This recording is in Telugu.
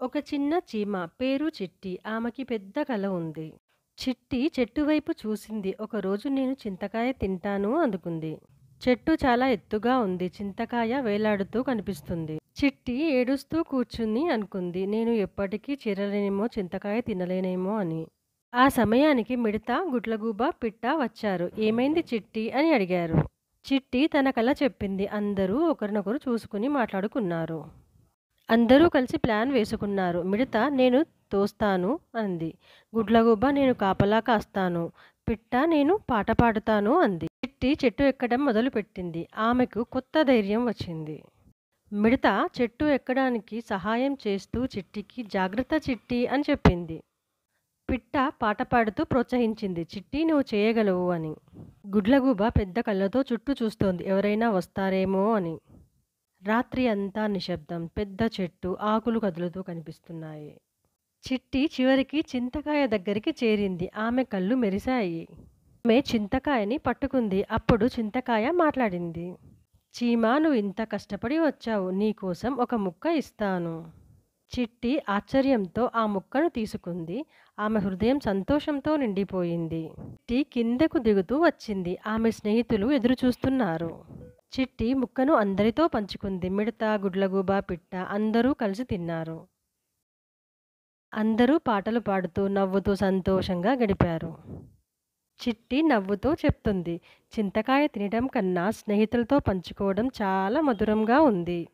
ఒక చిన్న చీమ పేరు చిట్టి. ఆమెకి పెద్ద కల ఉంది. చిట్టి చెట్టు వైపు చూసింది. ఒకరోజు నేను చింతకాయ తింటాను అందుకుంది. చెట్టు చాలా ఎత్తుగా ఉంది. చింతకాయ వేలాడుతూ కనిపిస్తుంది. చిట్టి ఏడుస్తూ కూర్చుని అనుకుంది. నేను ఎప్పటికీ చేరలేనేమో, చింతకాయ తినలేనేమో అని. ఆ సమయానికి మిడత, గుడ్లగూబ, పిట్ట వచ్చారు. ఏమైంది చిట్టి అని అడిగారు. చిట్టి తన కల చెప్పింది. అందరూ ఒకరినొకరు చూసుకుని మాట్లాడుకున్నారు. అందరూ కలిసి ప్లాన్ వేసుకున్నారు. మిడత నేను తోస్తాను అంది. గుడ్లగూబ నేను కాపలా కాస్తాను. పిట్ట నేను పాట పాడుతాను అంది. చిట్టి చెట్టు ఎక్కడం మొదలుపెట్టింది. ఆమెకు కొత్త ధైర్యం వచ్చింది. మిడత చెట్టు ఎక్కడానికి సహాయం చేస్తూ చిట్టికి జాగ్రత్త చిట్టి అని చెప్పింది. పిట్ట పాట పాడుతూ ప్రోత్సహించింది. చిట్టి నువ్వు చేయగలవు అని. గుడ్లగూబ పెద్ద కళ్ళతో చుట్టూ చూస్తోంది. ఎవరైనా వస్తారేమో అని. రాత్రి అంతా నిశ్శబ్దం. పెద్ద చెట్టు, ఆకులు కదులుతూ కనిపిస్తున్నాయి. చిట్టి చివరికి చింతకాయ దగ్గరికి చేరింది. ఆమె కళ్ళు మెరిశాయి. ఆమె చింతకాయని పట్టుకుంది. అప్పుడు చింతకాయ మాట్లాడింది. చీమా నువ్వు ఇంత కష్టపడి వచ్చావు. నీకోసం ఒక ముక్క ఇస్తాను. చిట్టి ఆశ్చర్యంతో ఆ ముక్కను తీసుకుంది. ఆమె హృదయం సంతోషంతో నిండిపోయింది. చిట్టి కిందకు దిగుతూ వచ్చింది. ఆమె స్నేహితులు ఎదురుచూస్తున్నారు. చిట్టి ముక్కను అందరితో పంచుకుంది. మిడత, గుడ్లగూబ, పిట్ట అందరూ కలిసి తిన్నారు. అందరూ పాటలు పాడుతూ, నవ్వుతూ సంతోషంగా గడిపారు. చిట్టి నవ్వుతూ చెప్తుంది. చింతకాయ తినడం కన్నా స్నేహితులతో పంచుకోవడం చాలా మధురంగా ఉంది.